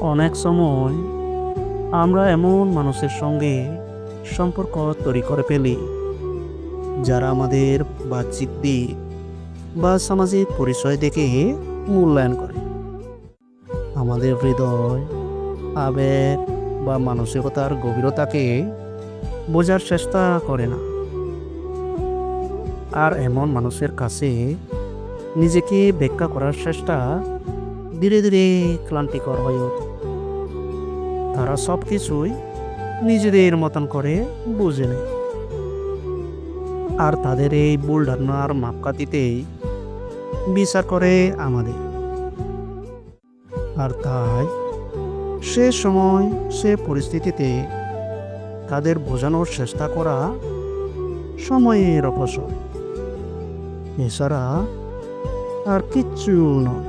অনেক সময় আমরা এমন মানুষের সঙ্গে সম্পর্ক তৈরি করে ফেলি যারা আমাদের বাহ্যিক দিক বা সামাজিক পরিচয় দেখে মূল্যায়ন করে, আমাদের হৃদয়, আবেগ বা মানসিকতার গভীরতাকে বোঝার চেষ্টা করে না। আর এমন মানুষের কাছে নিজেকে ব্যাখ্যা করার চেষ্টা ধীরে ধীরে ক্লান্তিকর হয়ে ওঠে। তারা সব কিছুই নিজেদের মতন করে বুঝে নেয়, আর তাদের এই ভুল ধারণার মাপকাঠিতেই বিচার করে আমাদের। আর তাই সে সময় সে পরিস্থিতিতে তাদের বোঝানোর চেষ্টা করা সময়ের অপচয়, এছাড়া আর কিচ্ছু নয়।